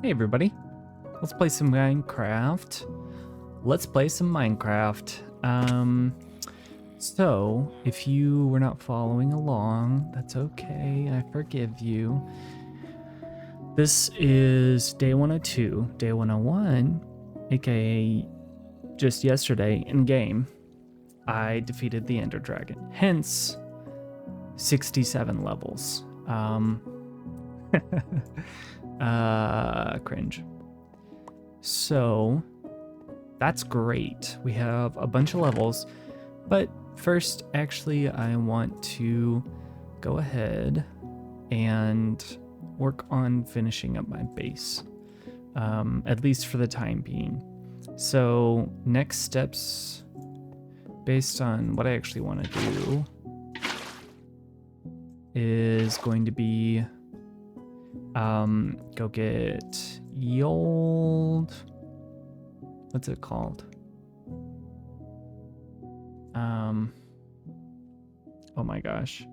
Hey everybody, let's play some Minecraft. So if you were not following along, that's okay, I forgive you. This is day 102. Day 101, aka just yesterday in game, I defeated the Ender Dragon, hence 67 levels. Cringe. So that's great. We have a bunch of levels, but first, actually, I want to go ahead and work on finishing up my base, at least for the time being. So next steps, based on what I actually want to do, is going to be go get old, what's it called? Oh my gosh.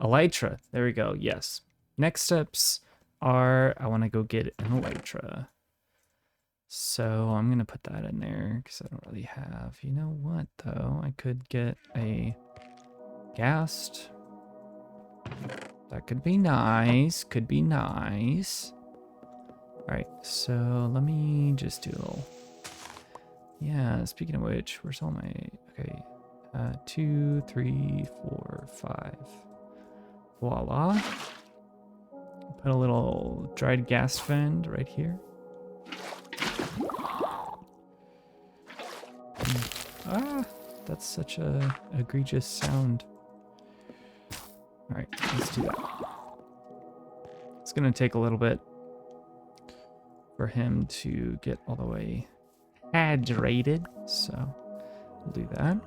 Elytra, there we go, yes. Next steps are I want to go get an elytra. So I'm going to put that in there because I don't really have, you know what though? I could get a ghast. That could be nice, could be nice. All right, so let me just do a little, yeah, speaking of which, where's all my, okay, 2, 3, 4, 5. Voila. Put a little dried gas vent right here. Ah, that's such a egregious sound. All right, let's do that. It's gonna take a little bit for him to get all the way hydrated, so we'll do that.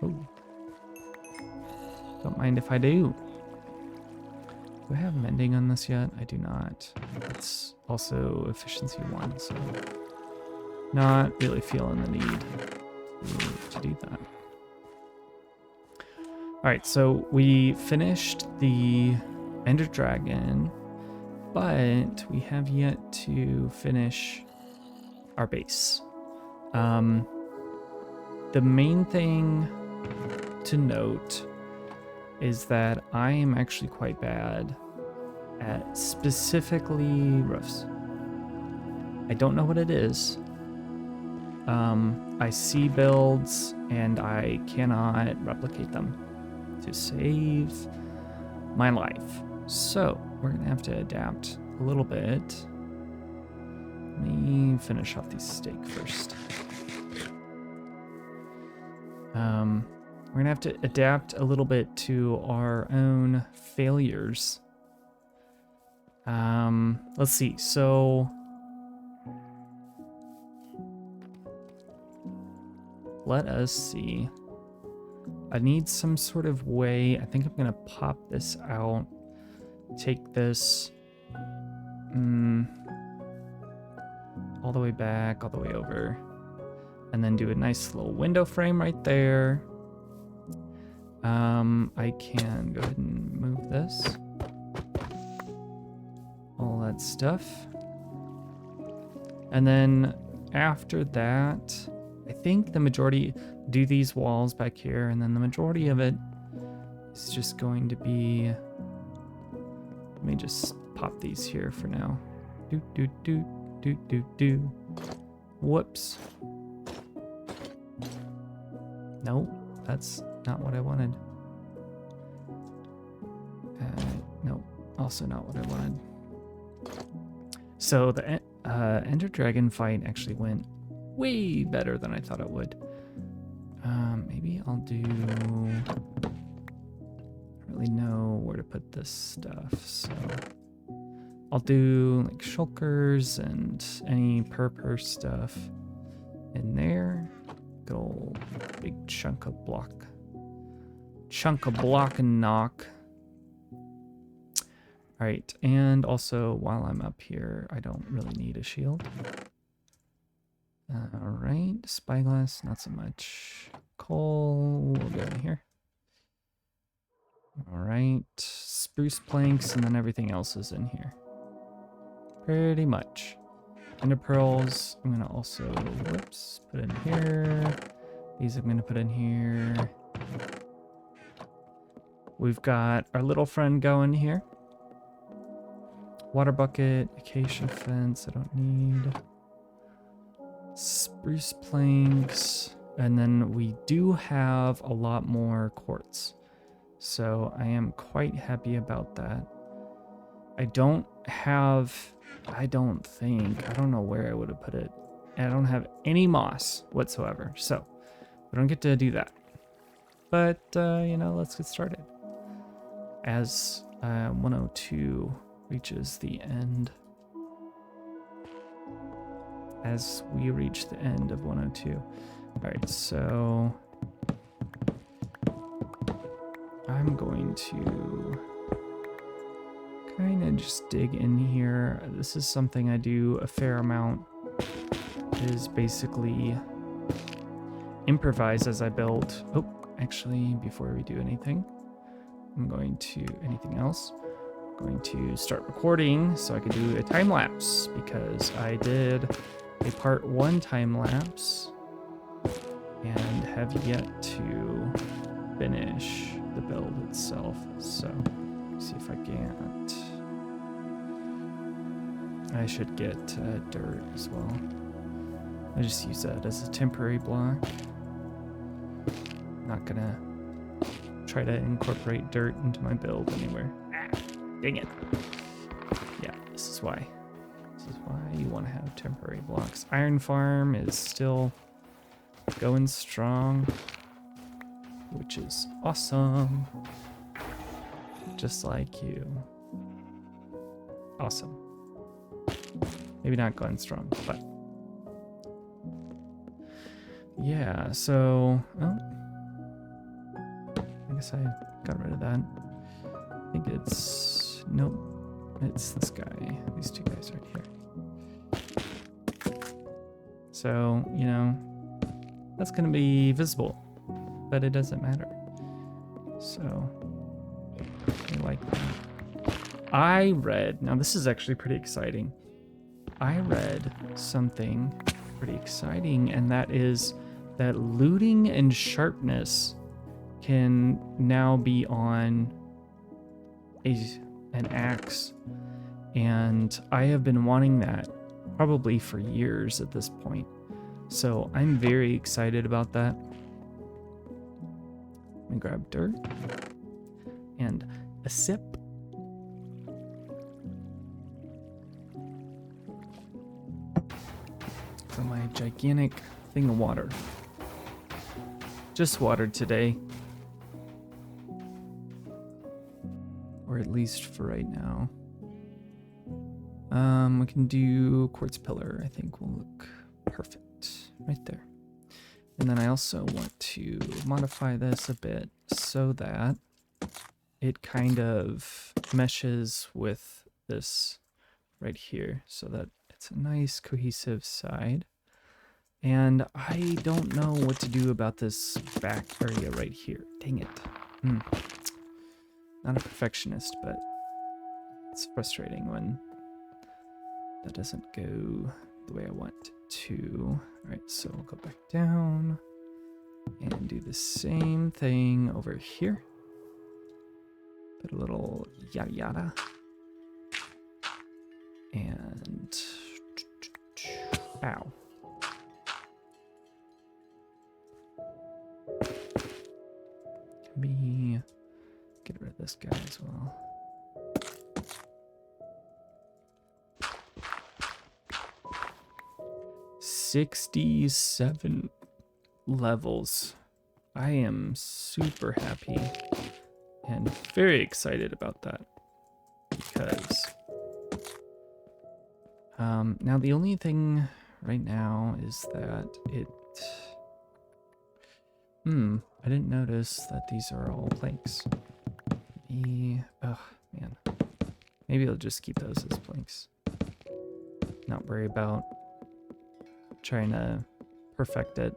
Oh, don't mind if I do. Do I have mending on this yet? I do not. It's also efficiency 1, so not really feeling the need to do that. All right, so we finished the Ender Dragon, but we have yet to finish our base. The main thing to note is that I am actually quite bad at specifically roofs. I don't know what it is. I see builds and I cannot replicate them to save my life. So we're gonna have to adapt a little bit. Let me finish off these steak first. We're gonna have to adapt a little bit to our own failures. Let's see, so let us see. I need some sort of way. I think I'm gonna pop this out, take this all the way back, all the way over, and then do a nice little window frame right there. I can go ahead and move this, all that stuff, and then after that, I think the majority do these walls back here, and then the majority of it is just going to be, let me just pop these here for now. Whoops. Nope, that's not what I wanted. Nope, also not what I wanted. So the Ender Dragon fight actually went way better than I thought it would. Maybe I'll do, I don't really know where to put this stuff, so I'll do like shulkers and any purple stuff in there. Good old big chunk of block and knock. All right, and also while I'm up here, I don't really need a shield. All right, spyglass, not so much. Coal, we'll go in here. All right, spruce planks, and then everything else is in here. Pretty much. Ender pearls, I'm gonna also, whoops, put in here. These I'm gonna put in here. We've got our little friend going here. Water bucket, acacia fence, I don't need. Spruce planks, and then we do have a lot more quartz. So I am quite happy about that. I don't know where I would have put it. I don't have any moss whatsoever, so we don't get to do that. But, you know, let's get started. As 102 reaches the end. As we reach the end of 102. Alright, so I'm going to kind of just dig in here. This is something I do a fair amount, is basically improvise as I build. Oh, actually, before we do anything, I'm going to, anything else? I'm going to start recording so I can do a time lapse, because I did a part 1 time lapse and have yet to finish the build itself. So, see if I can't. I should get dirt as well. I just use that as a temporary block. Not gonna try to incorporate dirt into my build anywhere. Ah, dang it. Yeah, this is why. This is why you want to have temporary blocks. Iron farm is still going strong, which is awesome. Just like you. Awesome. Maybe not going strong, but yeah, so oh, I guess I got rid of that. I think it's, nope, it's this guy, these two guys right here. So, you know, that's gonna be visible, but it doesn't matter. So I like that. I read, now this is actually pretty exciting. I read something pretty exciting, and that is that looting and sharpness can now be on an axe. And I have been wanting that probably for years at this point. So I'm very excited about that. Let me grab dirt and a sip. For my gigantic thing of water. Just watered today. Or at least for right now. We can do quartz pillar. I think will look perfect right there. And then I also want to modify this a bit so that it kind of meshes with this right here, so that it's a nice cohesive side. And I don't know what to do about this back area right here. Dang it. Not a perfectionist, but it's frustrating when that doesn't go the way I want it to. All right, so we'll go back down and do the same thing over here. Put a little yada yada. And ow. Can we get rid of this guy as well? 67 levels. I am super happy and very excited about that, because now the only thing right now is that it I didn't notice that these are all planks. Oh man, maybe I'll just keep those as planks, not worry about trying to perfect it.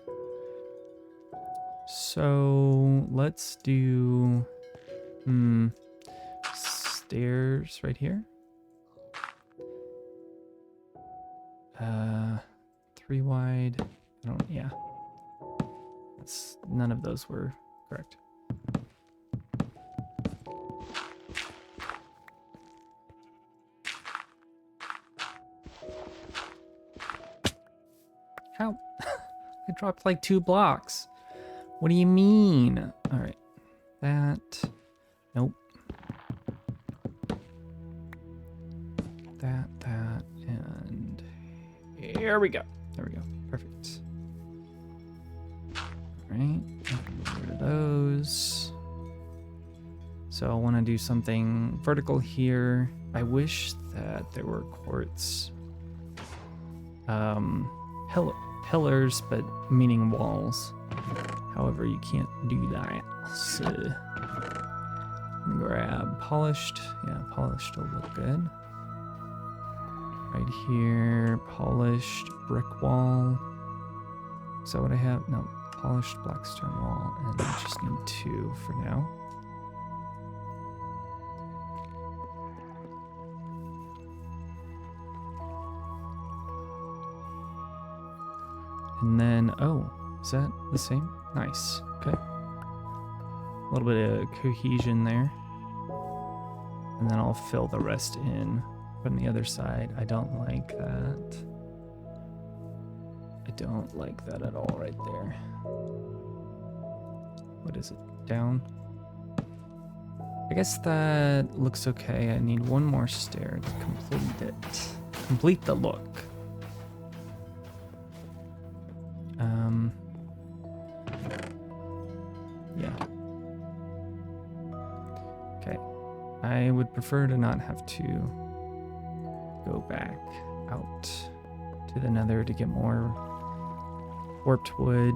So let's do, stairs right here. 3 wide. I don't, yeah. None of those were correct. How? I dropped like 2 blocks. What do you mean? All right. That. Nope. That, and here we go. There we go. Perfect. All right. Get rid of those. So I want to do something vertical here. I wish that there were quartz pillars, but meaning walls. However, you can't do that. So grab polished. Yeah, polished will look good. Right here, polished brick wall. Is that what I have? No, polished Blackstone wall, and I just need 2 for now. And then, oh, is that the same? Nice, okay. A little bit of cohesion there. And then I'll fill the rest in from the other side. I don't like that. I don't like that at all right there. What is it? Down? I guess that looks okay. I need 1 more stair to complete it. Complete the look. Yeah. Okay. I would prefer to not have to go back out to the nether to get more warped wood.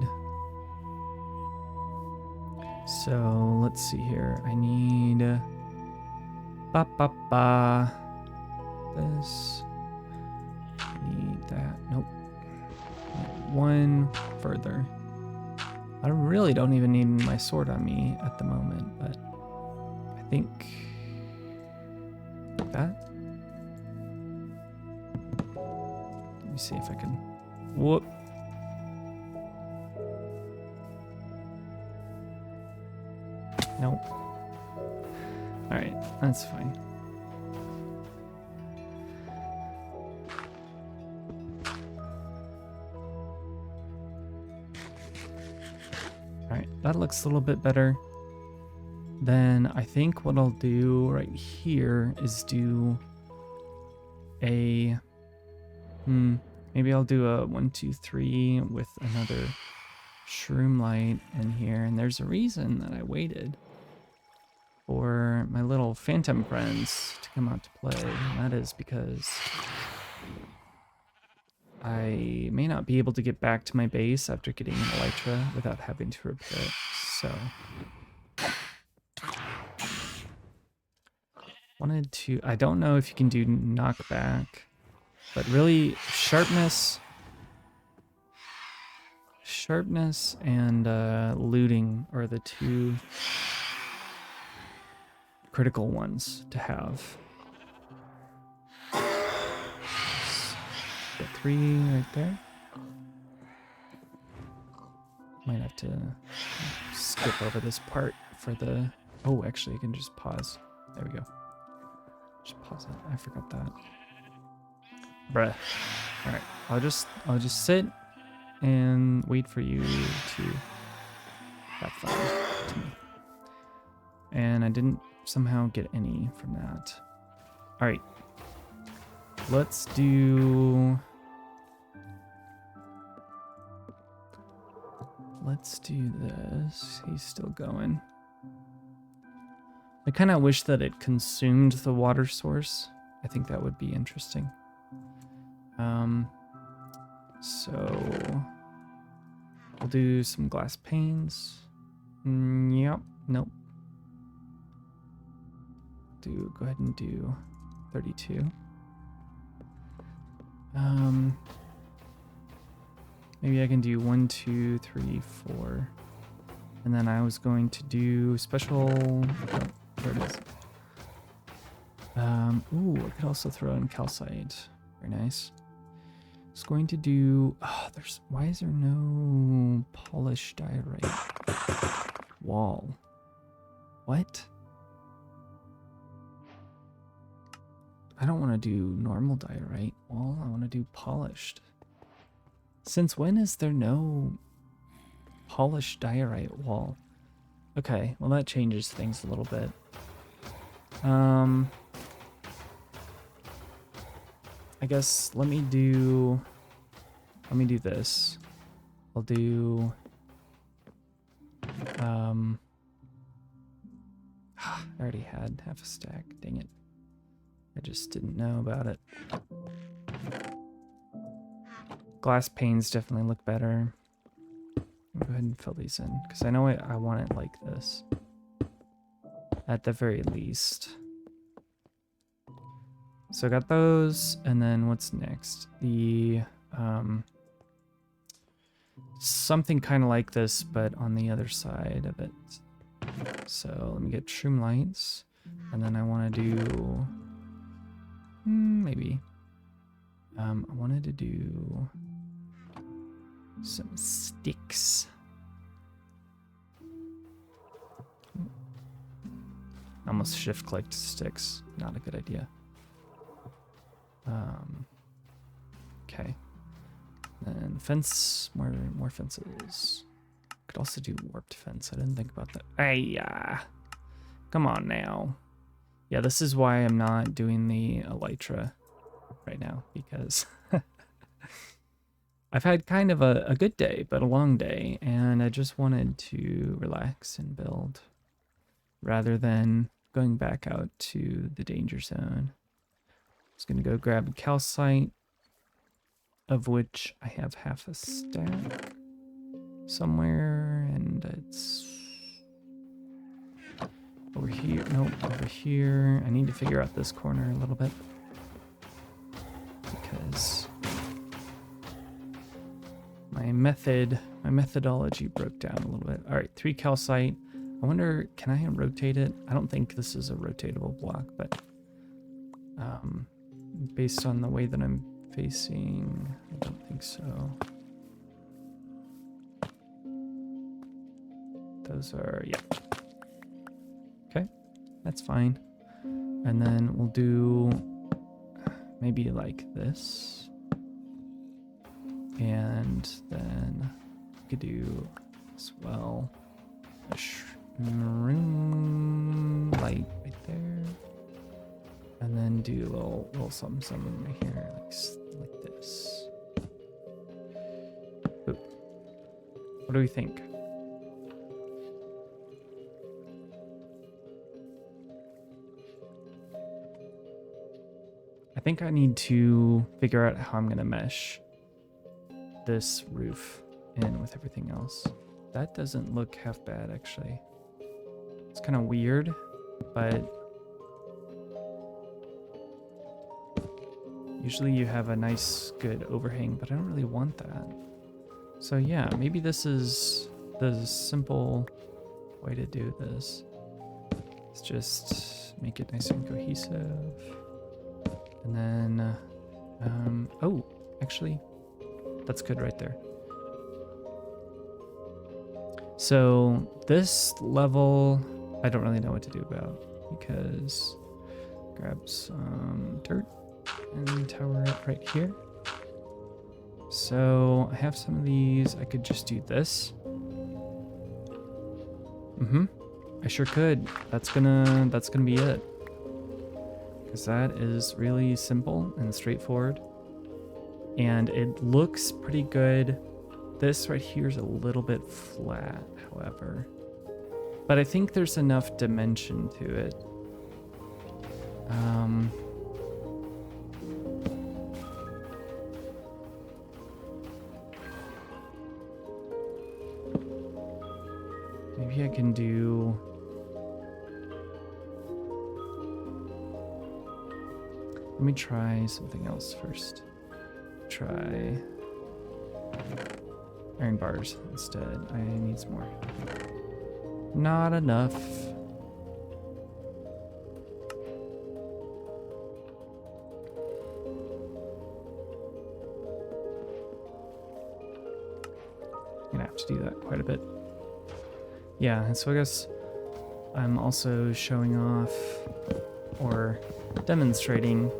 So let's see here. I need this. I need that. Nope. 1 further. I really don't even need my sword on me at the moment, but I think like that. Let me see if I can. Whoop. Nope. All right, that's fine. That looks a little bit better. Then I think what I'll do right here is do a, maybe I'll do a 1, 2, 3 with another shroom light in here. And there's a reason that I waited for my little phantom friends to come out to play. And that is because I may not be able to get back to my base after getting an elytra without having to repair it, so wanted to. I don't know if you can do knockback, but really sharpness and looting are the 2 critical ones to have. 3 right there. Might have to skip over this part for the. Oh, actually, I can just pause. There we go. Just pause it. I forgot that. Bruh. All right. I'll just sit and wait for you to have fun to me. And I didn't somehow get any from that. All right. Let's do this. He's still going. I kind of wish that it consumed the water source. I think that would be interesting. So we'll do some glass panes. Yep. Nope. Go ahead and do 32. Maybe I can do 1, 2, 3, 4. And then I was going to do special. Oh, there it is. Ooh, I could also throw in calcite. Very nice. It's going to do. Oh, why is there no polished diorite wall? What? I don't want to do normal diorite wall. I want to do polished. Since when is there no polished diorite wall? Okay, well that changes things a little bit. I guess let me do this. I'll do I already had half a stack, dang it. I just didn't know about it. Glass panes definitely look better. I'll go ahead and fill these in, because I know I want it like this. At the very least. So I got those, and then what's next? The something kind of like this, but on the other side of it. So let me get shroom lights, and then I want to do maybe I wanted to do some sticks. Almost shift clicked sticks. Not a good idea. Okay. And fence, more fences. Could also do warped fence. I didn't think about that. Hey, come on now. Yeah, this is why I'm not doing the elytra right now, because I've had kind of a good day, but a long day, and I just wanted to relax and build rather than going back out to the danger zone. Just gonna go grab calcite, of which I have half a stack somewhere, and it's over here. Nope, over here. I need to figure out this corner a little bit, because my methodology broke down a little bit. All right, 3 calcite. I wonder, can I rotate it? I don't think this is a rotatable block, but based on the way that I'm facing, I don't think so. Those are, yeah. Okay, that's fine. And then we'll do maybe like this. And then we could do as well a shroom light right there. And then do a little something right here, like this. Ooh. What do we think? I think I need to figure out how I'm gonna mesh this roof in with everything else. That doesn't look half bad, actually. It's kind of weird, but usually you have a nice, good overhang, but I don't really want that. So yeah, maybe this is the simple way to do this. Let's just make it nice and cohesive. And then, oh, actually, that's good right there. So this level, I don't really know what to do about, because grab some dirt and tower it right here. So I have some of these. I could just do this. I sure could. That's gonna be it. Because that is really simple and straightforward. And it looks pretty good. This right here is a little bit flat, however. But I think there's enough dimension to it. Maybe I can do... Let me try something else first. Try iron bars instead. I need some more. Not enough. to do that quite a bit. Yeah, and so I guess I'm also showing off or demonstrating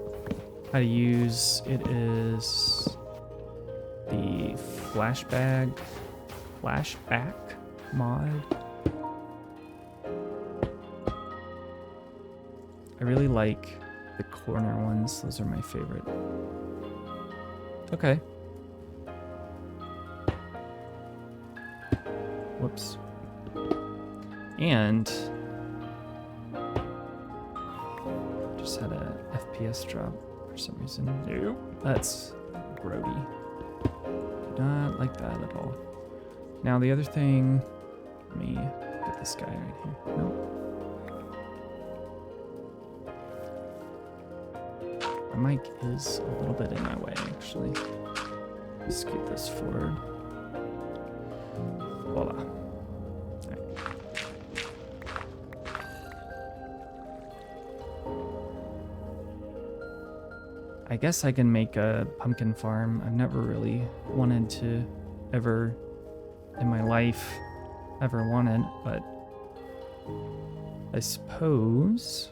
how to use it is the flashback mod. I really like the corner ones. Those are my favorite. Okay. Whoops. And just had a FPS drop for some reason. Nope. That's grody. Do not like that at all. Now the other thing, let me get this guy right here. Nope. My mic is a little bit in my way, actually. Scoot this forward. Voila. Right. I guess I can make a pumpkin farm. I've never really wanted to ever in my life ever wanted, but I suppose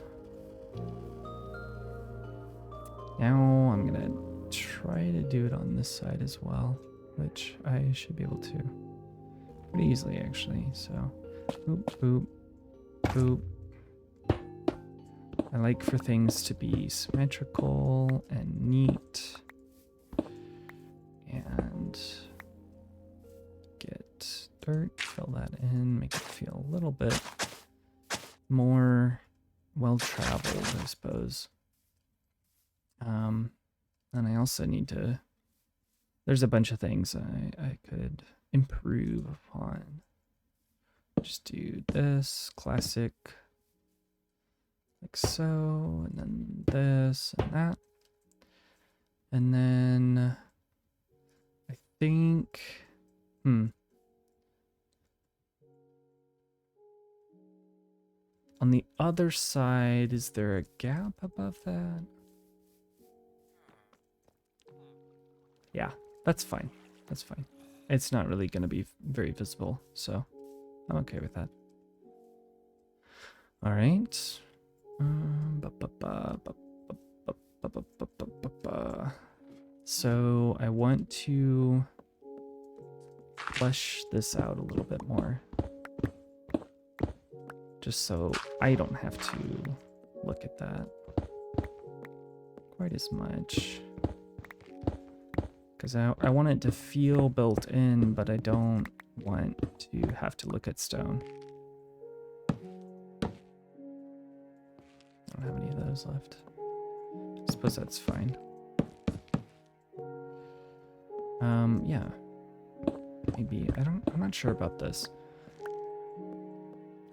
now I'm gonna try to do it on this side as well, which I should be able to pretty easily actually. So boop, boop, boop. I like for things to be symmetrical and neat, and get dirt, fill that in, make it feel a little bit more well-traveled, I suppose. And I also need to, there's a bunch of things I could improve upon. Just do this, classic, like so, and then this and that. And then I think, on the other side, is there a gap above that? Yeah, that's fine. That's fine. It's not really going to be very visible, so I'm okay with that. All right. So I want to flesh this out a little bit more, just so I don't have to look at that quite as much. Because I want it to feel built in, but I don't want to have to look at stone. I don't have any of those left. I suppose that's fine. Yeah. Maybe, I'm not sure about this.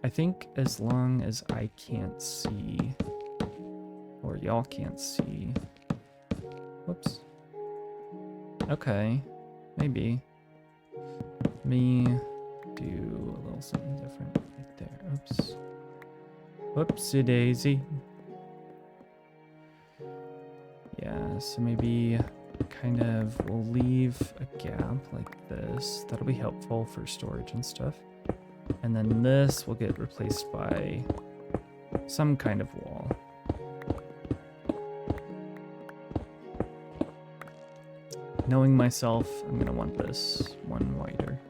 I think as long as I can't see, or y'all can't see. Whoops. Okay, maybe. Let me do a little something different right there. Oops. Whoopsie daisy. Yeah, so maybe kind of we'll leave a gap like this. That'll be helpful for storage and stuff. And then this will get replaced by some kind of wall. Knowing myself, I'm gonna want this one wider.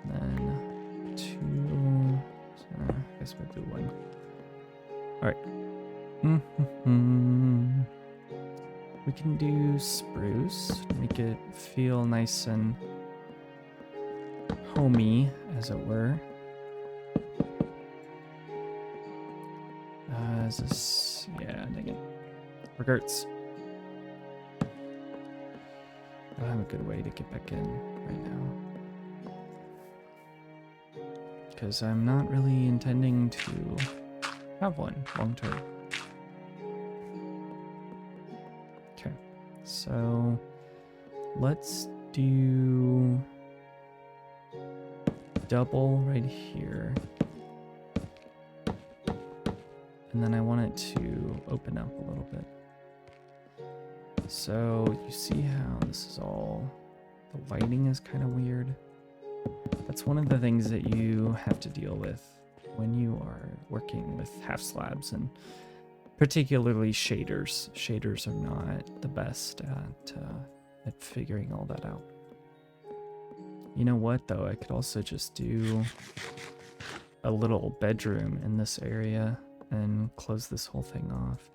And then two. So I guess we'll do one. All right. We can do spruce. Make it feel nice and homey, as it were. Is this? Yeah, dang it. Regrets. I don't have a good way to get back in right now, because I'm not really intending to have one long term. Okay, so let's do double right here, and then I want it to open up a little bit. So you see how this is all The lighting is kind of weird. That's one of the things that you have to deal with when you are working with half slabs, and particularly shaders. Shaders are not the best at figuring all that out. You know what, though? I could also just do a little bedroom in this area and close this whole thing off.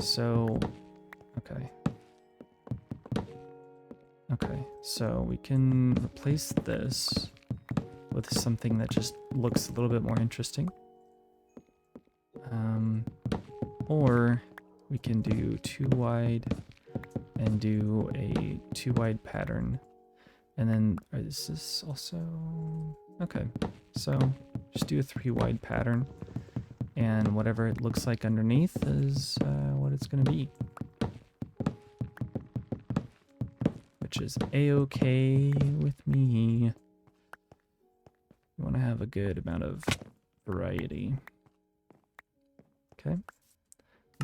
So, okay. Okay, so we can replace this with something that just looks a little bit more interesting. Or we can do 2 wide and do a 2 wide pattern. And then, is this also... Okay, so just do a 3 wide pattern. And whatever it looks like underneath is what it's going to be. Which is a-okay with me. You want to have a good amount of variety. Okay.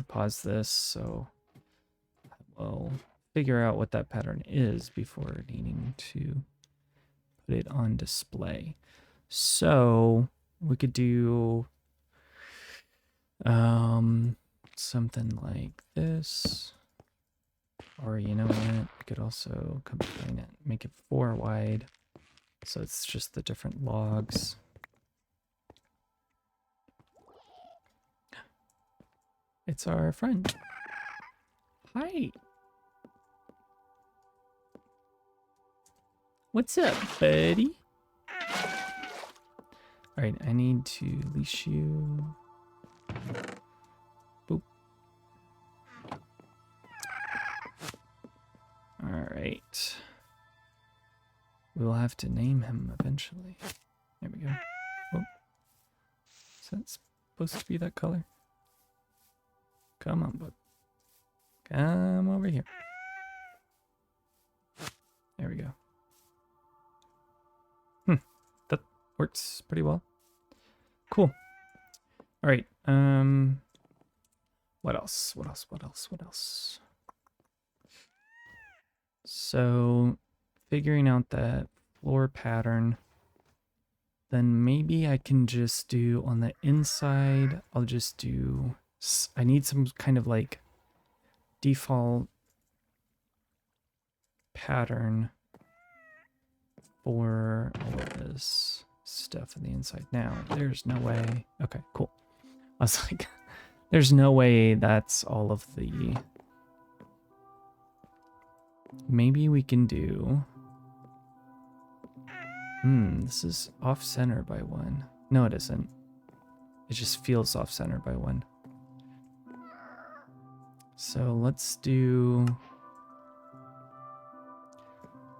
Pause this so we'll figure out what that pattern is before needing to put it on display. So we could do something like this, or you know what, we could also combine it, make it 4 wide, so it's just the different logs. It's our friend. Hi. What's up, buddy? Alright, I need to leash you. Boop. Alright. We'll have to name him eventually. There we go. Oh. Is that supposed to be that color? Come on, bud. Come over here. There we go. That works pretty well. Cool. All right. What else? What else? What else? What else? So, figuring out that floor pattern, then maybe I can just do on the inside, I'll just do... I need some kind of like default pattern for all of this stuff on the inside. Now, there's no way. Okay, cool. I was like, there's no way that's all of the... Maybe we can do... this is off-center by 1. No, it isn't. It just feels off-center by 1. So let's do...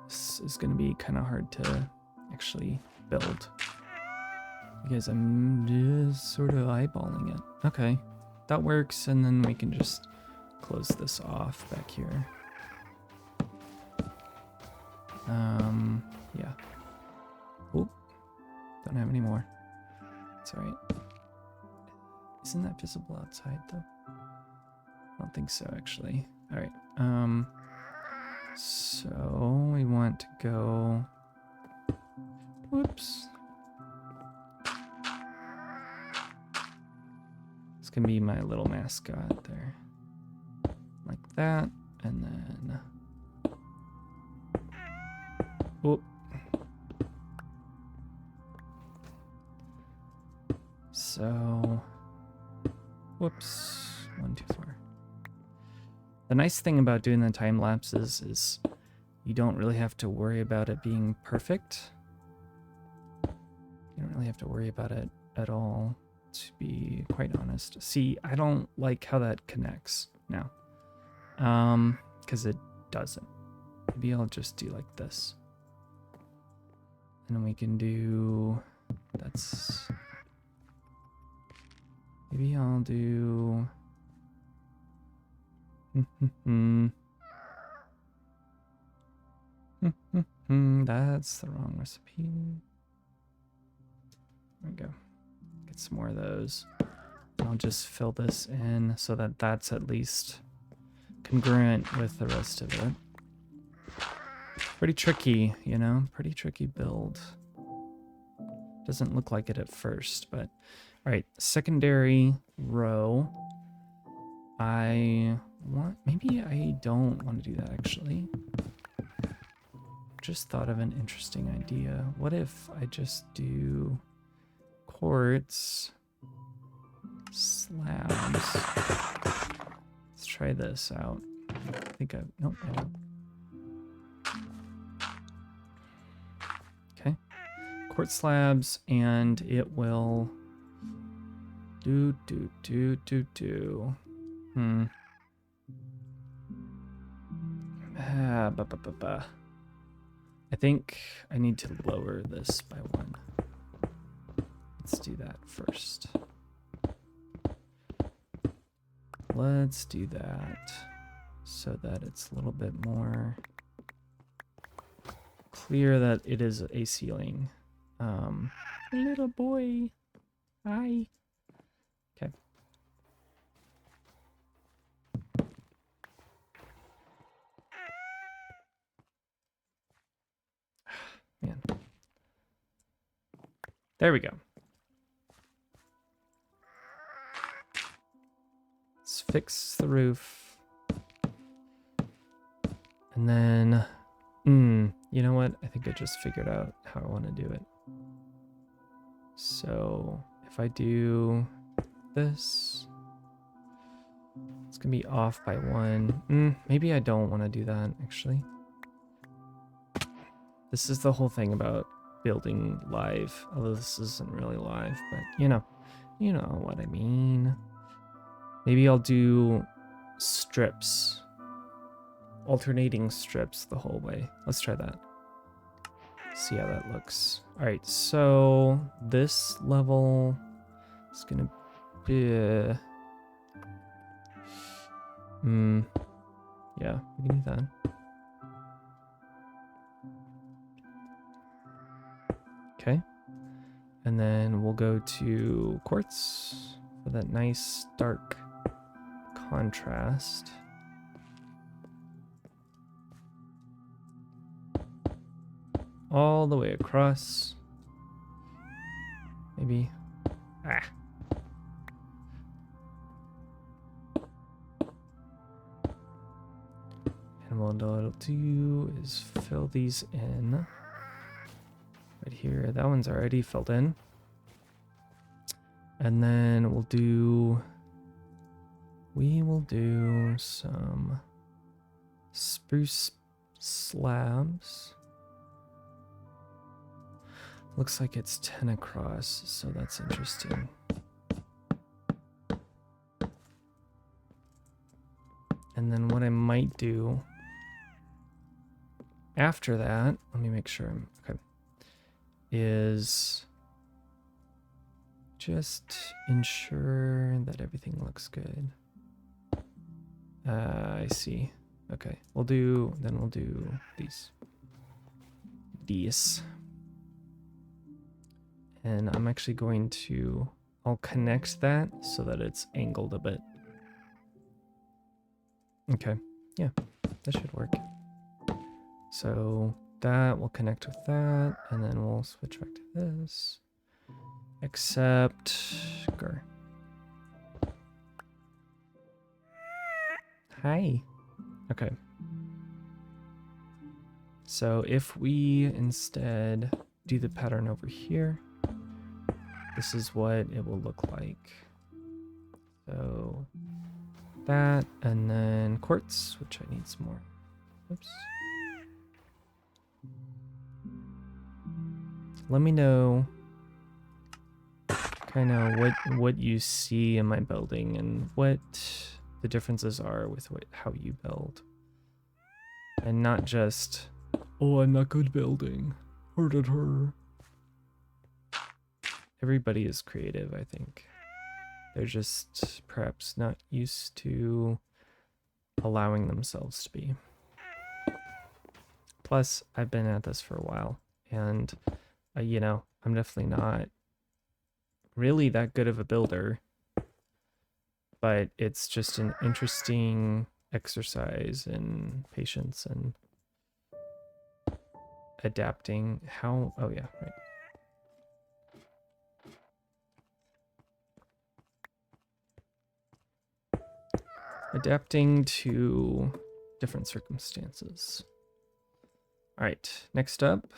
This is going to be kind of hard to actually build, because I'm just sort of eyeballing it. Okay, that works, and then we can just close this off back here. Yeah. Oop. Don't have any more. It's alright. Isn't that visible outside, though? I don't think so, actually. Alright, so we want to go... Whoops. It's gonna be my little mascot there. Like that, and then... Whoop. So... Whoops. 1 too far. The nice thing about doing the time lapses is you don't really have to worry about it being perfect. You don't really have to worry about it at all, to be quite honest. See, I don't like how that connects now. Because it doesn't. Maybe I'll just do like this. And then we can do... That's... Maybe I'll do... That's the wrong recipe. There we go. Get some more of those. I'll just fill this in so that that's at least congruent with the rest of it. Pretty tricky, you know, pretty tricky build. Doesn't look like it at first, but all right, secondary row. Maybe I don't want to do that actually. Just thought of an interesting idea. What if I just do quartz slabs? Let's try this out. I think nope, I don't. Okay. Quartz slabs, and it will do. I think I need to lower this by 1. Let's do that first. Let's do that so that it's a little bit more clear that it is a ceiling. Little boy, hi. Okay. Man. There we go. Let's fix the roof. And then, you know what? I think I just figured out how I want to do it. So if I do this, it's gonna be off by 1. Maybe I don't want to do that actually. This is the whole thing about building live, although this isn't really live, but you know what I mean. Maybe I'll do strips, alternating strips the whole way. Let's try that. See how that looks. All right, so this level is gonna be, yeah, we can do that. Okay, and then we'll go to quartz for that nice dark contrast. All the way across. Maybe. And what I'll do is fill these in. Right here, that one's already filled in. And then we will do some spruce slabs. Looks like it's 10 across, so that's interesting. And then what I might do after that, let me make sure I'm okay, is just ensure that everything looks good. I see. Okay, we'll do these. And I'm actually going to, I'll connect that so that it's angled a bit. Okay, yeah, that should work. So that will connect with that, and then we'll switch back to this. Except, hi. Okay. So if we instead do the pattern over here, this is what it will look like. So that, and then quartz, which I need some more. Oops. Let me know kind of what you see in my building and what the differences are with how you build. And not just, oh, I'm not good building. Heard it, her. Everybody is creative, I think. They're just perhaps not used to allowing themselves to be. Plus, I've been at this for a while, and you know, I'm definitely not really that good of a builder, but it's just an interesting exercise in patience and adapting how, oh yeah, right. Adapting to different circumstances. All right, next up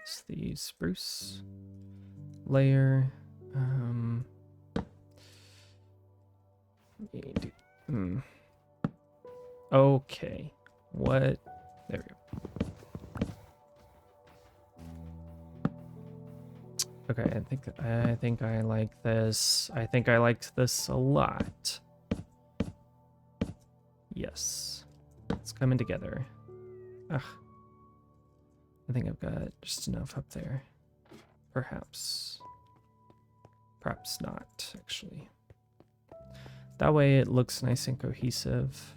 is the spruce layer. Okay, what? There we go. Okay, I think I like this. I think I liked this a lot. Yes, it's coming together. Ugh. I think I've got just enough up there. Perhaps. Perhaps not, actually. That way it looks nice and cohesive.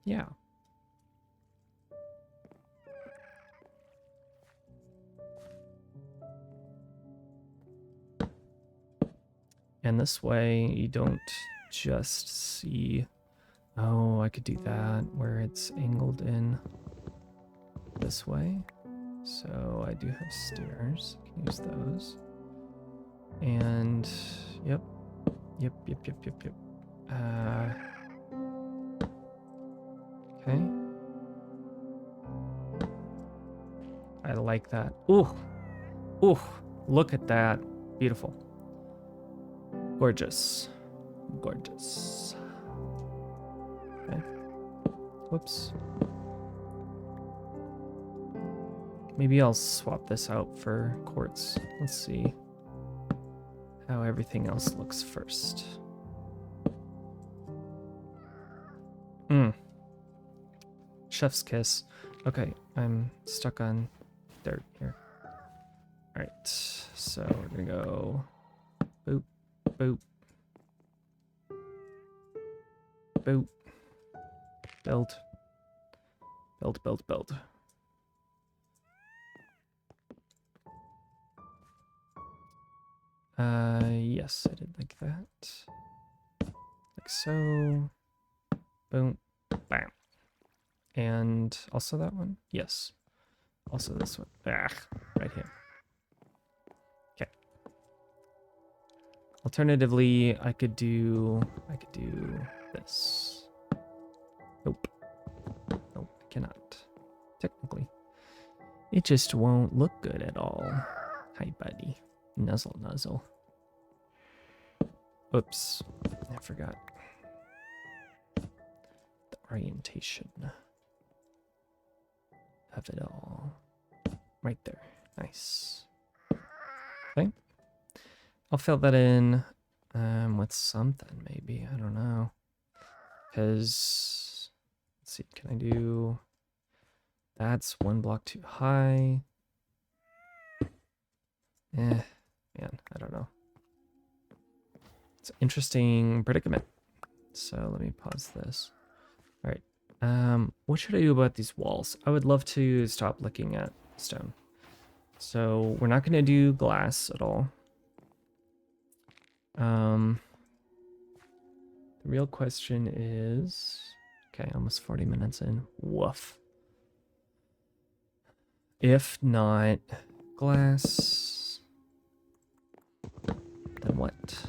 Yeah. And this way you don't just see, oh, I could do that where it's angled in this way. So I do have stairs, I can use those. And yep. Okay. I like that. Ooh, look at that. Beautiful. Gorgeous. Gorgeous. Okay. Whoops. Maybe I'll swap this out for quartz. Let's see how everything else looks first. Chef's kiss. Okay, I'm stuck on dirt here. All right, so we're gonna go boop, boop, boop, build, build, build, build. Yes, I did like that. Like so. Boom, bam. And also that one? Yes. Also this one. Ah, right here. Okay. Alternatively, I could do this. Nope. Nope, I cannot. Technically. It just won't look good at all. Hi, buddy. Nuzzle, nuzzle. Oops. I forgot. The orientation of it all. Right there. Nice. Okay. I'll fill that in with something maybe. I don't know. Because, let's see, can I do... That's one block too high. Man, I don't know. It's an interesting predicament. So let me pause this. All right. What should I do about these walls? I would love to stop looking at stone. So we're not going to do glass at all. The real question is... Okay, almost 40 minutes in. Woof. If not glass, then what?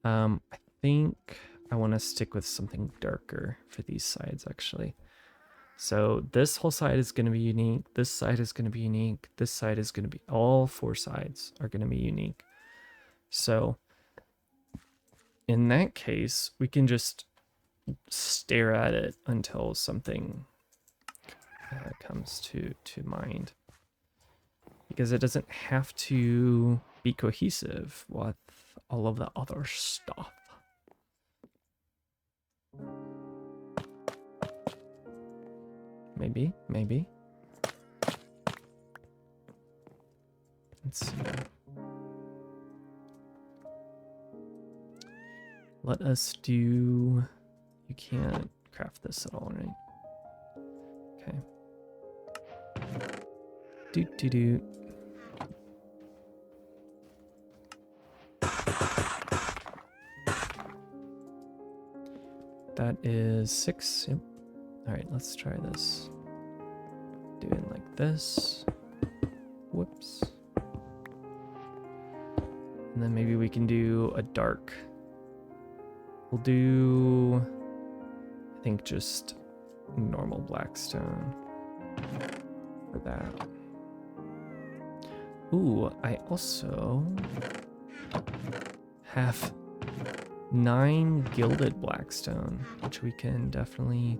I think I want to stick with something darker for these sides, actually. So this whole side is going to be unique. This side is going to be unique. This side is going to be... All four sides are going to be unique. So in that case, we can just stare at it until something comes to mind. Because it doesn't have to be cohesive with all of the other stuff. Maybe. Let's see. Let us do... You can't craft this at all, right? Okay. Doot. That is 6. Yep. All right, let's try this. Do it like this. Whoops. And then maybe we can do a dark. We'll do, I think, just normal Blackstone for that. Ooh, I also have 9 gilded Blackstone, which we can definitely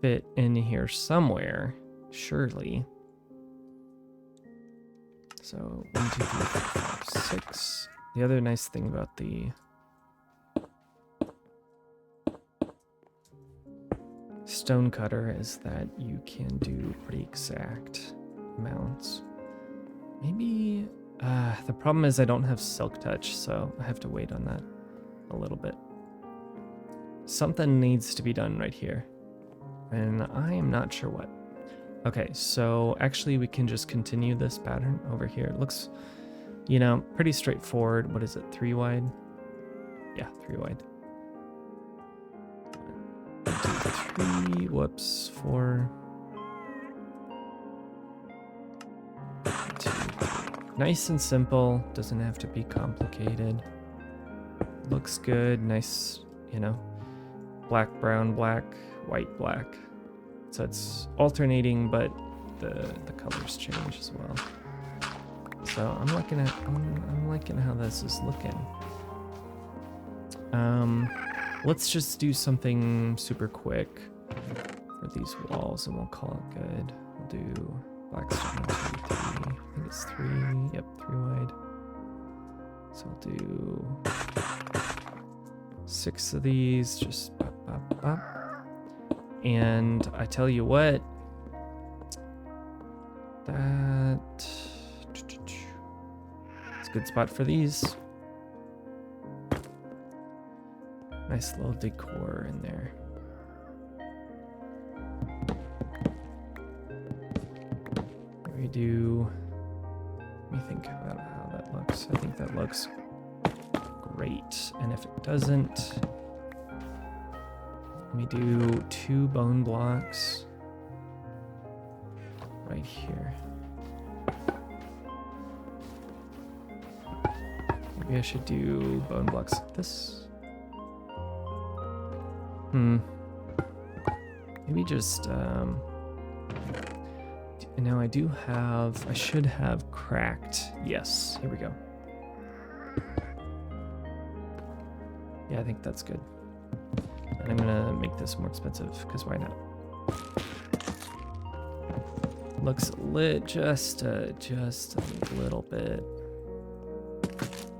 fit in here somewhere, surely. So 1, 2, 3, 4, 5, 6. The other nice thing about the stonecutter is that you can do pretty exact amounts. Maybe the problem is I don't have silk touch, so I have to wait on that a little bit. Something needs to be done right here, and I am not sure what. Okay, so actually we can just continue this pattern over here. It looks, you know, pretty straightforward. What is it, 3 wide? Yeah, 3 wide. 1, 2, 3, whoops, 4. 2, 3. Nice and simple, doesn't have to be complicated. Looks good, nice, you know, black, brown, black, white, black. So it's alternating, but the colors change as well. So I'm liking how this is looking. Let's just do something super quick for these walls, and we'll call it good. We'll do Blackstone 1, 2, 3. I think it's 3. Yep, 3 wide. So I'll do 6 of these. Just pop, pop, pop. And I tell you what, it's a good spot for these. Nice little decor in there. We do. Let me think about how that looks. I think that looks great. And if it doesn't, let me do 2 bone blocks right here. Maybe I should do bone blocks like this. Maybe just, now I should have cracked. Yes, here we go. Yeah, I think that's good. And I'm gonna make this more expensive, because why not? Looks lit, just a little bit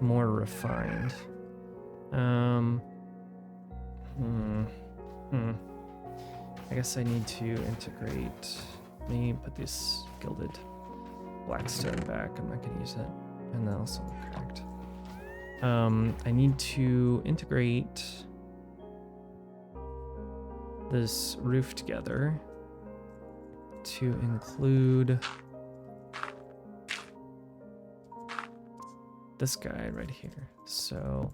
more refined. I guess I need to integrate. Let me put this gilded Blackstone back. I'm not gonna use it, and that also cracked. I need to integrate this roof together to include this guy right here. So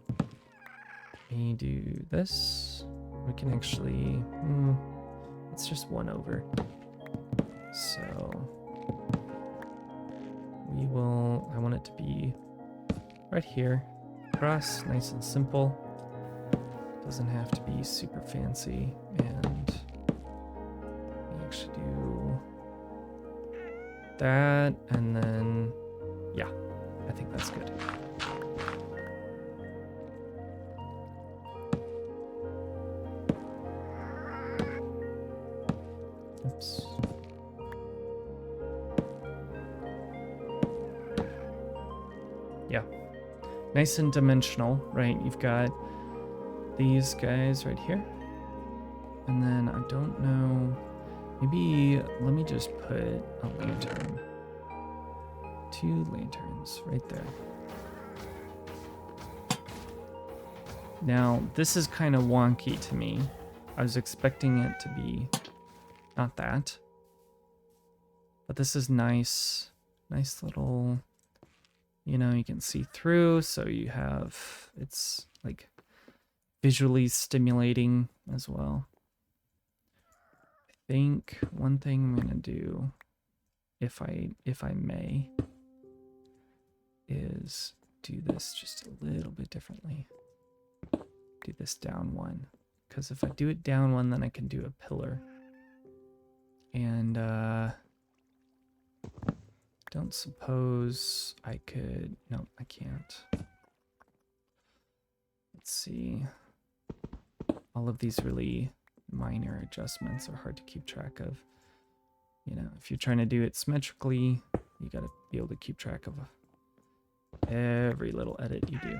we do this. We can actually, it's just 1 over. So I want it to be right here. Across, nice and simple. Doesn't have to be super fancy. And we actually do that, and then, yeah, I think that's good. Oops. Yeah. Nice and dimensional, right? You've got these guys right here. And then I don't know, maybe let me just put a lantern. 2 lanterns right there. Now, this is kind of wonky to me. I was expecting it to be not that. But this is nice. Nice little, you know, you can see through, so you have, it's like visually stimulating as well. I think one thing I'm gonna do, if I may, is do this just a little bit differently. Do this down one, because if I do it down one, then I can do a pillar. And don't suppose I could. No, I can't. Let's see. All of these really minor adjustments are hard to keep track of. You know, if you're trying to do it symmetrically, you gotta be able to keep track of every little edit you do.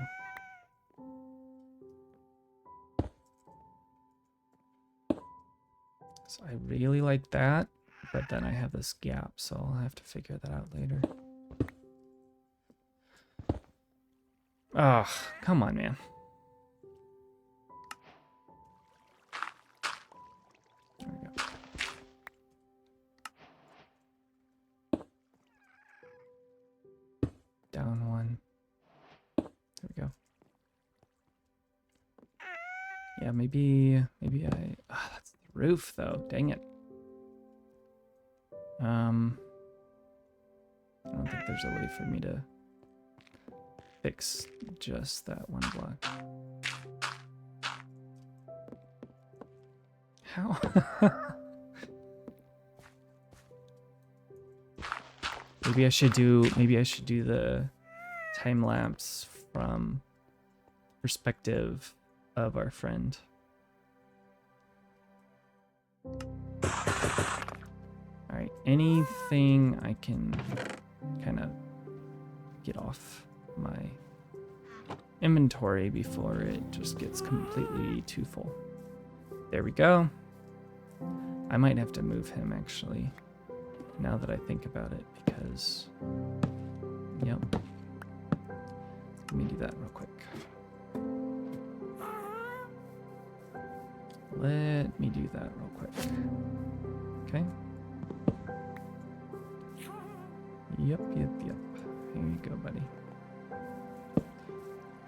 So I really like that, but then I have this gap, so I'll have to figure that out later. Oh, come on, man. There we go. Down one. There we go. Yeah, maybe I... Oh, that's the roof, though. Dang it. I don't think there's a way for me to fix just that one block. How? Maybe I should do the time lapse from perspective of our friend. All right, anything I can kind of get off my inventory before it just gets completely too full. There we go. I might have to move him actually, now that I think about it, because, yep. Let me do that real quick. Let me do that real quick. Okay. Yep. Here you go, buddy.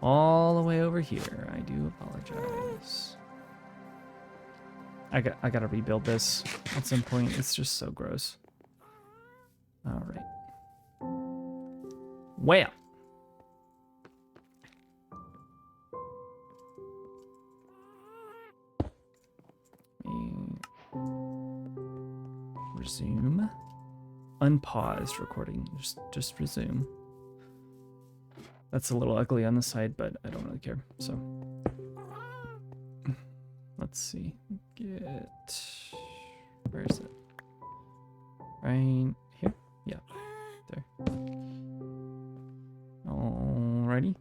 All the way over here. I do apologize. I gotta rebuild this at some point. It's just so gross. All right. Well. Resume. Unpaused recording. Just resume. That's a little ugly on the side, but I don't really care. So let's see. Where is it? Right here? Yeah. There. Alrighty.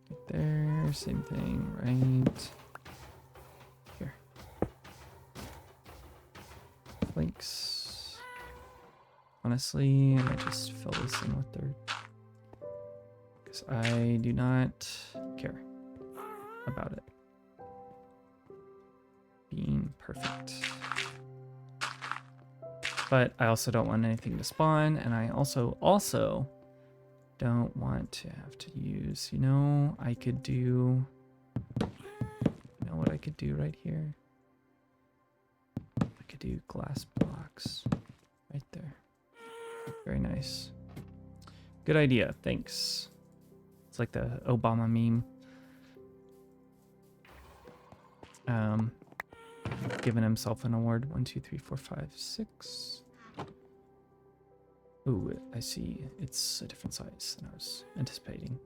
Right there. Same thing. Right here. Links. Honestly, I just fill this in with dirt. Because I do not care about it being perfect. But I also don't want anything to spawn, and I also don't want to have to use, I could do, what I could do right here? I could do glass blocks right there. Very nice. Good idea, thanks. It's like the Obama meme. Giving himself an award. 1, 2, 3, 4, 5, 6. Ooh, I see. It's a different size than I was anticipating.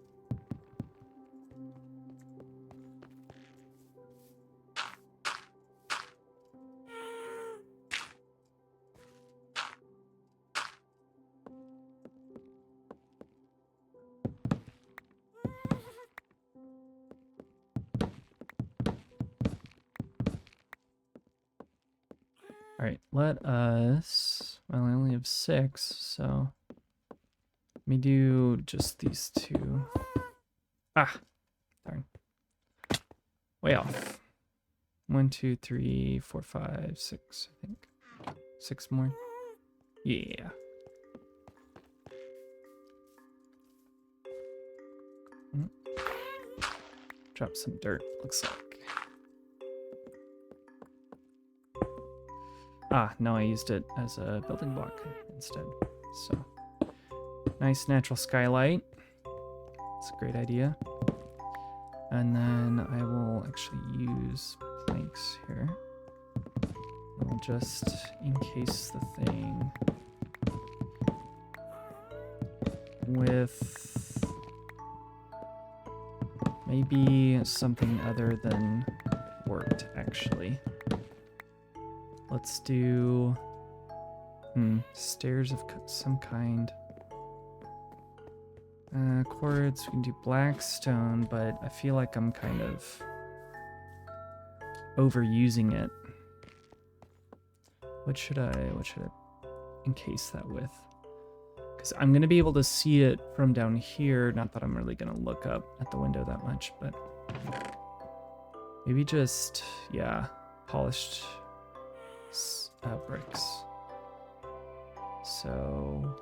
All right, let us, well, I only have 6, so let me do just these 2. Ah, darn. Way off. 1, 2, 3, 4, 5, 6, I think. 6 more. Yeah. Drop some dirt, looks like. Ah, no, I used it as a building block instead. So, nice natural skylight. It's a great idea. And then I will actually use planks here. I'll just encase the thing with maybe something other than wart, actually. Let's do stairs of some kind. Quartz, we can do Blackstone, but I feel like I'm kind of overusing it. What should I encase that with? Because I'm going to be able to see it from down here. Not that I'm really going to look up at the window that much, but maybe just, yeah, polished bricks. So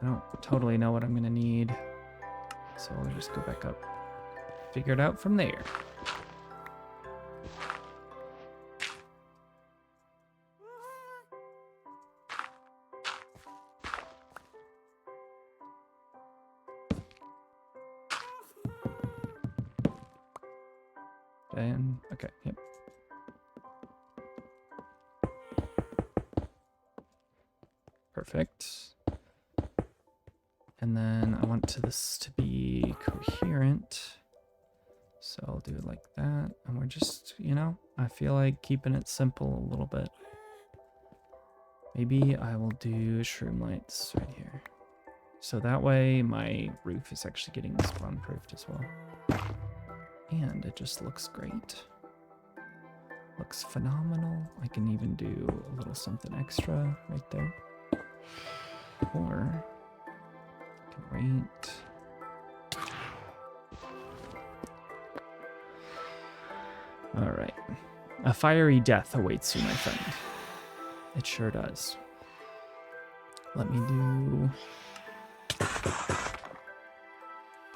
I don't totally know what I'm going to need. So I'll just go back up. Figure it out from there. And okay, yep. Perfect. And then I want this to be coherent. So I'll do it like that. And we're just, you know, I feel like keeping it simple a little bit. Maybe I will do shroom lights right here. So that way my roof is actually getting spawn proofed as well. And it just looks great. Looks phenomenal. I can even do a little something extra right there. Or I can wait. All right. A fiery death awaits you, my friend. It sure does. Let me do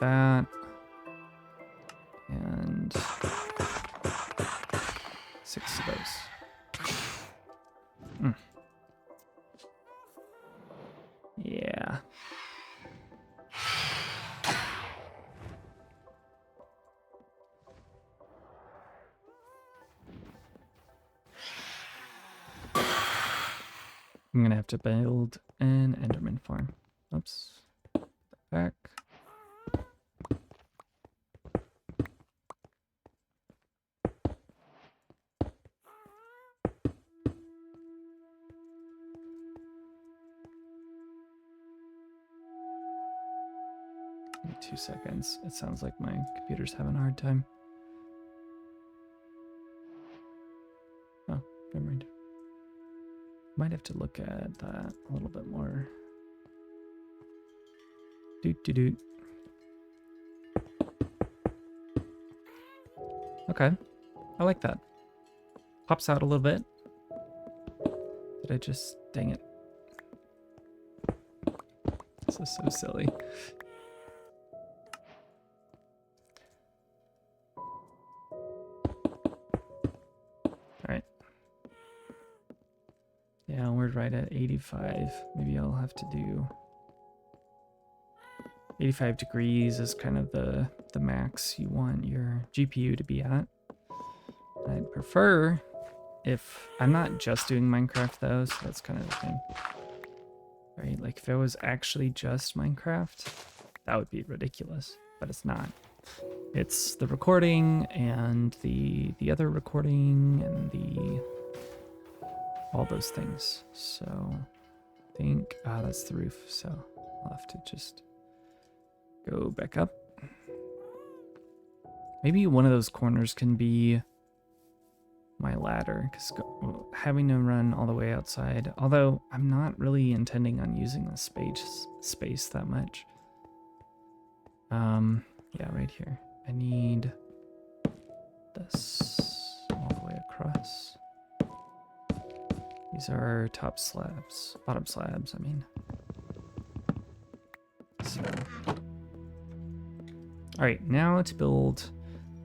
that. And 6 of those. Yeah. I'm gonna have to build an Enderman farm. Oops. Back. Give me 2 seconds. It sounds like my computer's having a hard time. Oh, never mind. Might have to look at that a little bit more. Doot doot doot. Okay, I like that. Pops out a little bit. Did I just, dang it. This is so silly. Alright. Yeah, we're right at 85. Maybe I'll have to do 85 degrees is kind of the max you want your GPU to be at. I'd prefer if I'm not just doing Minecraft though, so that's kind of the thing. Right, like if it was actually just Minecraft, that would be ridiculous, but it's not. It's the recording and the other recording and the all those things. So I think that's the roof, so I'll have to just go back up. Maybe one of those corners can be my ladder, because having to run all the way outside, although I'm not really intending on using the space that much. Yeah, right here. I need this all the way across. These are top slabs, bottom slabs, I mean. So All right, now to build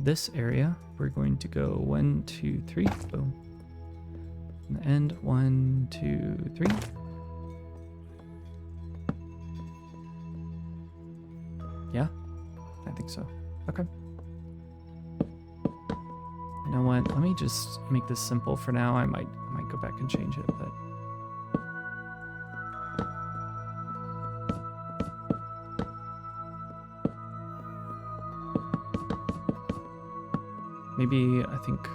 this area, we're going to go 1, 2, 3, boom. And the end, 1, 2, 3. Yeah, I think so. Okay. You know what? Let me just make this simple for now. I might go back and change it, but maybe I think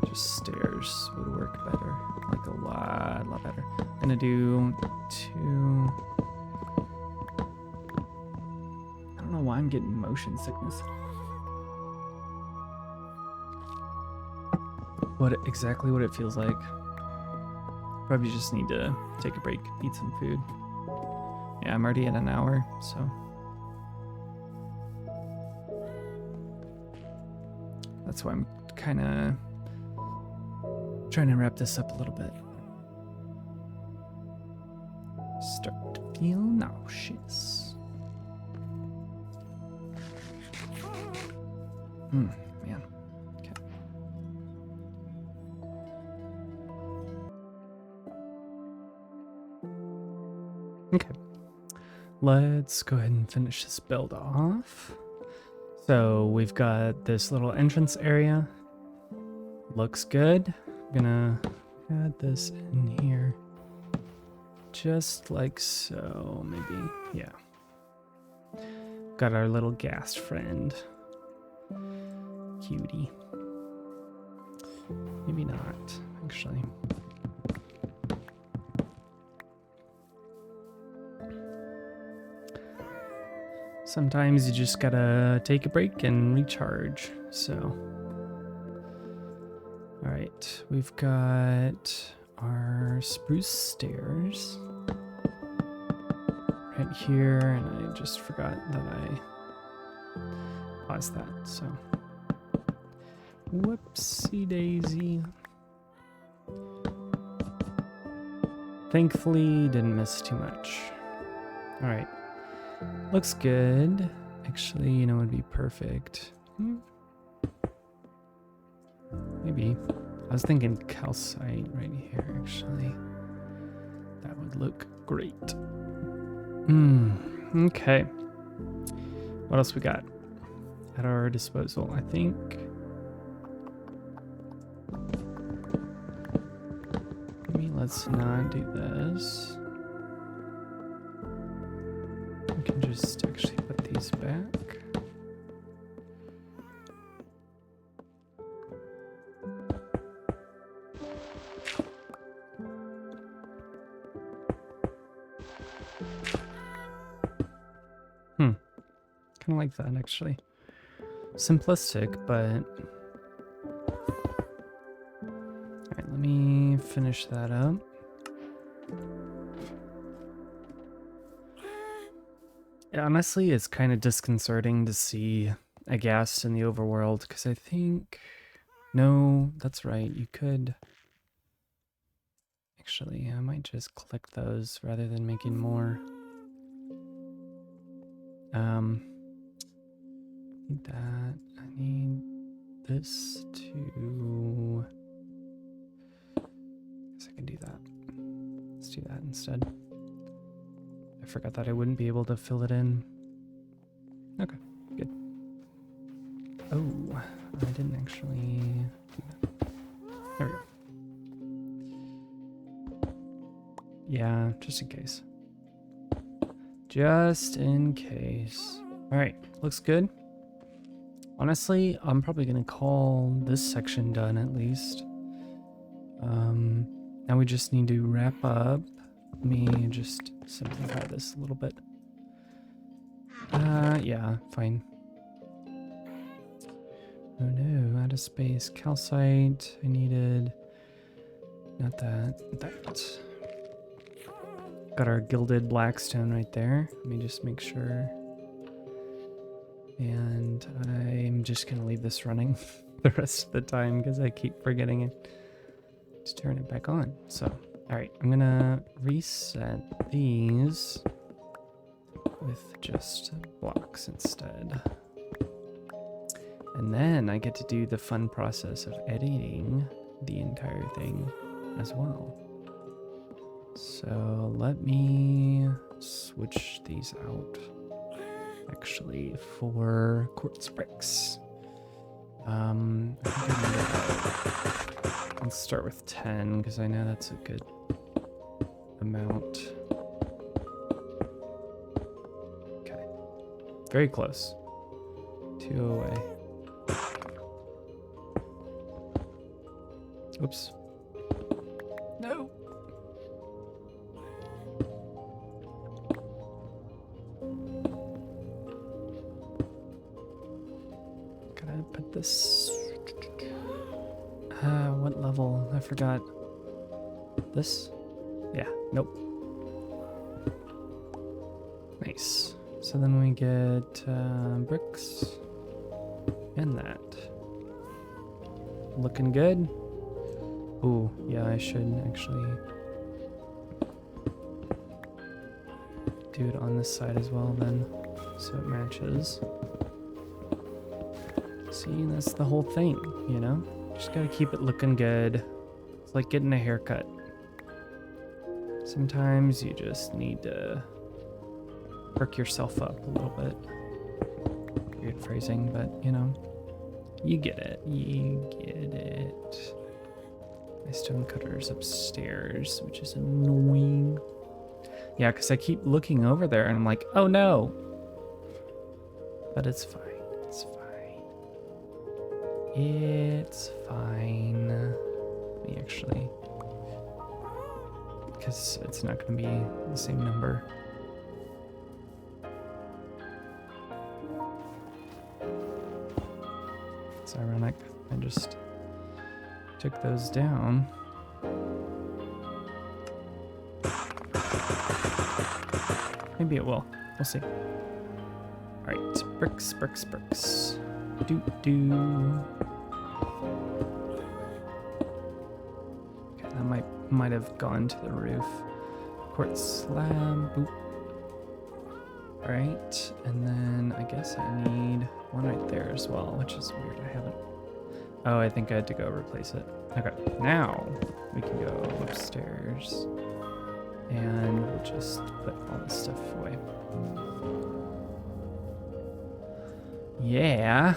just stairs would work better, like a lot better. I'm gonna do 2. I don't know why I'm getting motion sickness. Exactly what it feels like. Probably just need to take a break, eat some food. Yeah, I'm already at an hour, so. That's why I'm kind of trying to wrap this up a little bit. Start to feel nauseous. Man. Okay. Okay. Let's go ahead and finish this build off. So we've got this little entrance area. Looks good. I'm gonna add this in here. Just like so, maybe. Yeah. Got our little ghast friend. Cutie. Maybe not, actually. Sometimes you just gotta take a break and recharge, so. All right, we've got our spruce stairs right here, and I just forgot that I paused that, so. Whoopsie daisy. Thankfully, didn't miss too much. All right. Looks good. Actually, you know, it'd be perfect. Maybe. I was thinking calcite right here, actually. That would look great. Okay. What else we got at our disposal? I think. Maybe let's not do this. We can just actually put these back. Kind of like that, actually. Simplistic, but... Alright, let me finish that up. Yeah, honestly, it's kind of disconcerting to see a ghast in the overworld, because I think... No, that's right, you could... Actually, I might just click those rather than making more. Need that. I need this to... Guess I can do that. Let's do that instead. I forgot that I wouldn't be able to fill it in. Okay, good. Oh, I didn't actually do that. There we go. Yeah, just in case. Just in case. Alright, looks good. Honestly, I'm probably going to call this section done at least. Now we just need to wrap up. Let me just simplify this a little bit. Yeah, fine. Oh no, out of space. Calcite. I needed... Not that. That. Got our gilded Blackstone right there. Let me just make sure. And I'm just going to leave this running the rest of the time because I keep forgetting it to turn it back on. So, all right, I'm going to reset these. with just blocks instead. And then I get to do the fun process of editing the entire thing as well. So let me switch these out actually for quartz bricks. I think I need let's start with 10 because I know that's a good amount. Okay, very close. 2 away. Oops. No. Gotta put this. What level? I forgot. This? Yeah, nope. Nice. So then we get bricks and that. Looking good. Ooh, yeah, I should actually do it on this side as well then, so it matches. See, that's the whole thing, you know? Just gotta keep it looking good. It's like getting a haircut. Sometimes you just need to perk yourself up a little bit. Weird phrasing, but you know, you get it. You get it. My stonecutter's upstairs, which is annoying. Yeah, because I keep looking over there and I'm like, oh no. But it's fine. It's fine. It's fine. Let me actually, because it's not going to be the same number. It's ironic. I just took those down. Maybe it will. We'll see. Alright, bricks, bricks, bricks. Do. Okay, that might have gone to the roof. Quartz slab. Boop. Alright, and then I guess I need one right there as well, which is weird. I haven't. Oh, I think I had to go replace it. Okay, now we can go upstairs and we'll just put all this stuff away. Yeah.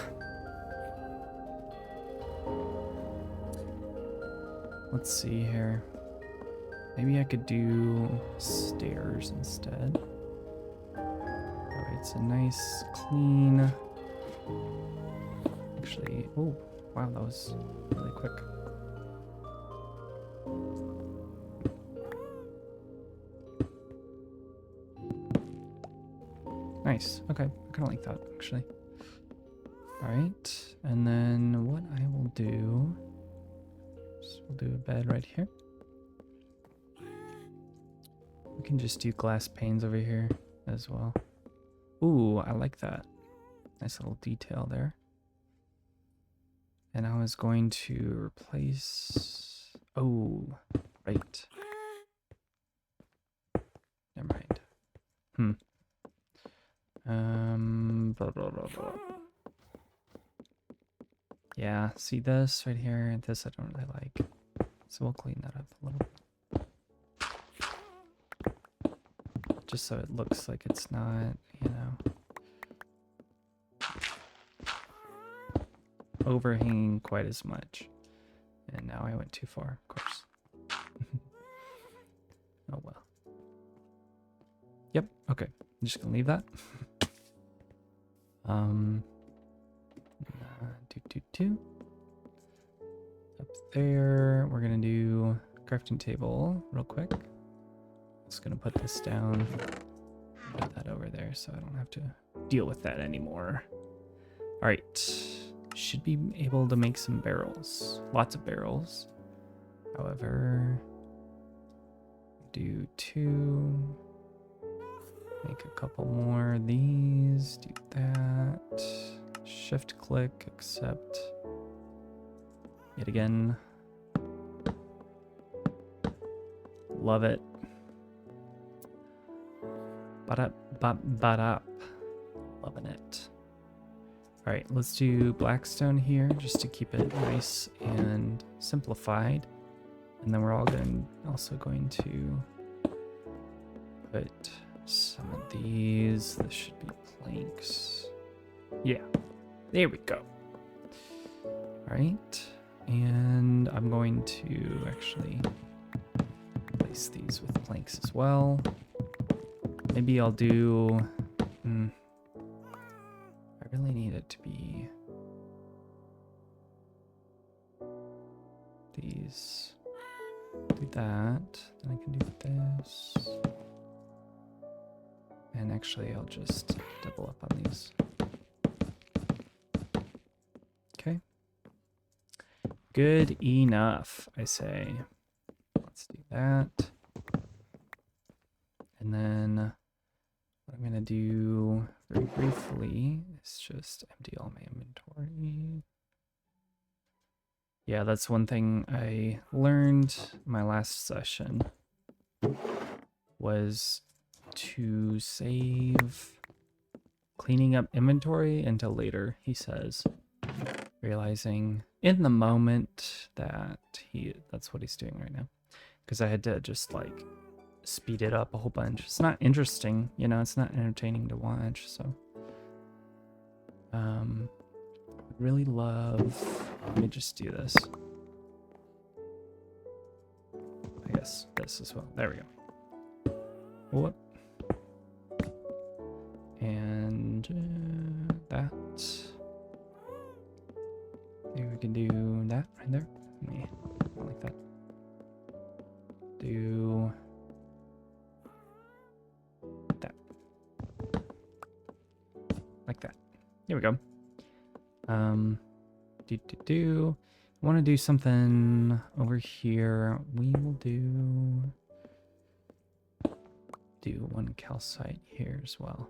Let's see here. Maybe I could do stairs instead. Alright, it's a nice, clean. Actually, oh, wow, that was really quick. Nice. Okay, I kind of like that actually. All right, and then what I will do is we'll do a bed right here. We can just do glass panes over here as well. Ooh, I like that. Nice little detail there. And I was going to replace. Oh, right. Never mind. Blah, blah, blah, blah. Yeah, see this right here? This I don't really like. So we'll clean that up a little. Just so it looks like it's not, you know, overhanging quite as much. And now I went too far, of course. Oh well. Yep, okay. I'm just gonna leave that. Up there, we're gonna do crafting table real quick. Just gonna put this down. Put that over there so I don't have to deal with that anymore. All right, should be able to make some barrels. Lots of barrels. However, do 2. Make a couple more of these, do that. Shift click, accept. Yet again. Love it. Ba-da-ba-ba-da. Loving it. All right, let's do Blackstone here just to keep it nice and simplified. And then we're also going to put some of these. This should be planks. Yeah, there we go. All right, and I'm going to actually place these with planks as well. Maybe I'll do... I really need it to be these. Do that, then I can do this. And actually I'll just double up on these. Okay. Good enough, I say. Let's do that. And then what I'm gonna do very briefly is just empty all my inventory. Yeah, that's one thing I learned my last session was to save cleaning up inventory until later, he says. Realizing in the moment that that's what he's doing right now. Because I had to just like speed it up a whole bunch. It's not interesting, you know, it's not entertaining to watch, so really love, let me just do this. I guess this as well. There we go. Whoop. And that. Maybe we can do that right there. Yeah, like that. Do that. Like that. Here we go. I want to do something over here. We will do one calcite here as well.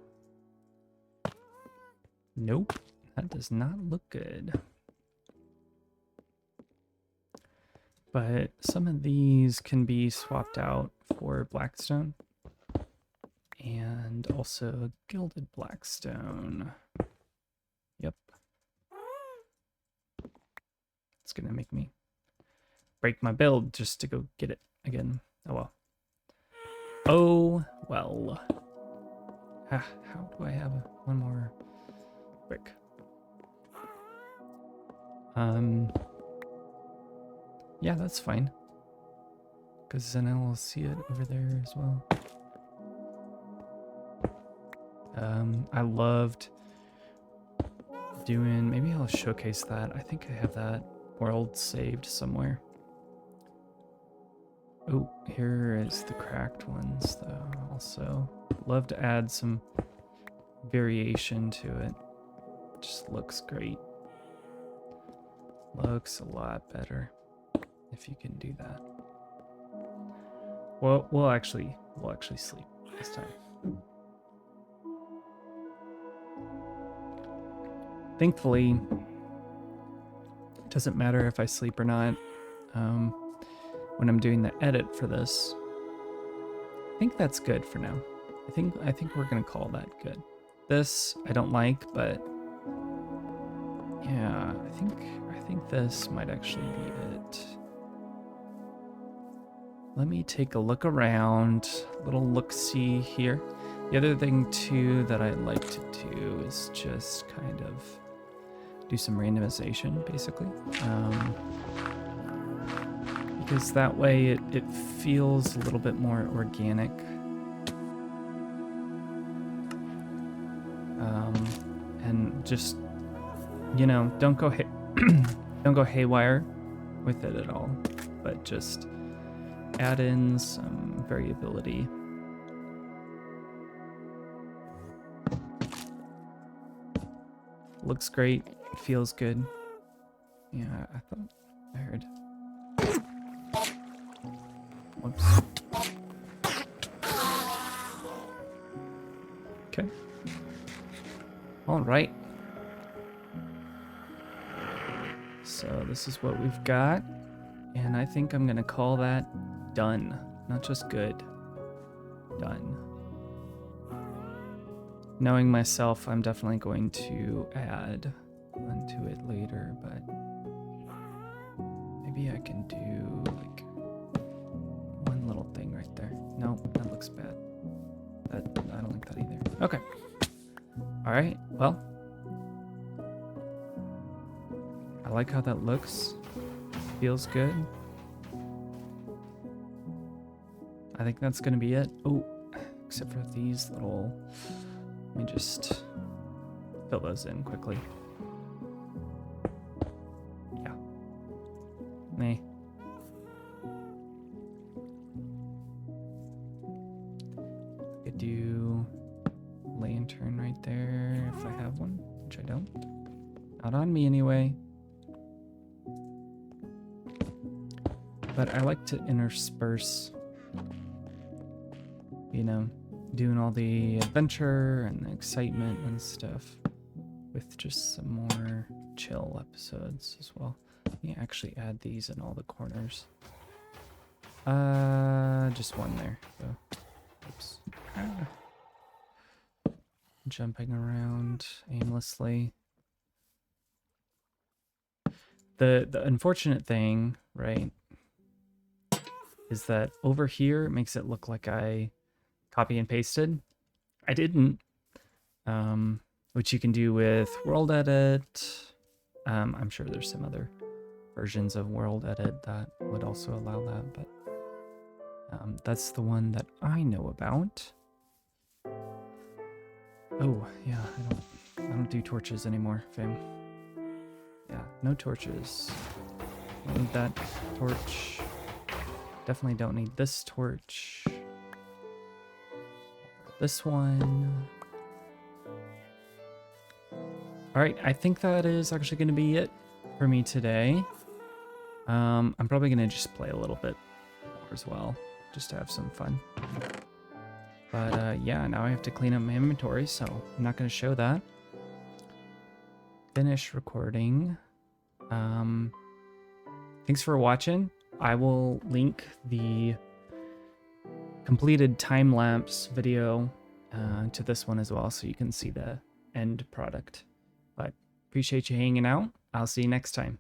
Nope, that does not look good. But some of these can be swapped out for Blackstone. And also gilded Blackstone. Yep. It's gonna make me break my build just to go get it again. Oh well. Oh well. How do I have one more brick? Yeah, that's fine. Because then I'll see it over there as well. I loved doing, maybe I'll showcase that. I think I have that world saved somewhere. Oh, here is the cracked ones though. Also, love to add some variation to it. Just looks great. Looks a lot better if you can do that. Well, we'll actually sleep this time. Thankfully, it doesn't matter if I sleep or not. When I'm doing the edit for this, I think that's good for now. I think we're gonna call that good. This I don't like, but yeah, I think this might actually be it. Let me take a look around, little look-see here. The other thing too that I like to do is just kind of do some randomization, basically. Because that way it feels a little bit more organic. And just, you know, don't go haywire with it at all, but just add in some variability. Looks great, feels good. Yeah, I thought I heard. Whoops. Okay. All right. So this is what we've got, and I think I'm gonna call that done. Not just good. Done. Knowing myself, I'm definitely going to add onto it later, but maybe I can do like one little thing right there. Nope, that looks bad. I don't like that either. Okay. All right, well. I like how that looks. Feels good. I think that's gonna be it. Oh, except for these little, let me just fill those in quickly. Yeah. Me. Could do lantern right there if I have one, which I don't. Not on me anyway. But I like to intersperse, you know, doing all the adventure and the excitement and stuff with just some more chill episodes as well. Let me actually add these in all the corners. Just one there, so. Oops. Jumping around aimlessly. The unfortunate thing, right, is that over here it makes it look like I copy and pasted. I didn't, which you can do with world edit. I'm sure there's some other versions of world edit that would also allow that, but that's the one that I know about. Oh yeah, I don't do torches anymore, fam. Yeah, no torches. Don't need that torch. Definitely don't need this torch. This one. Alright, I think that is actually going to be it for me today. I'm probably going to just play a little bit more as well, just to have some fun. But yeah, now I have to clean up my inventory, so I'm not going to show that. Finish recording. Thanks for watching. I will link the completed time-lapse video to this one as well, so you can see the end product. But appreciate you hanging out. I'll see you next time.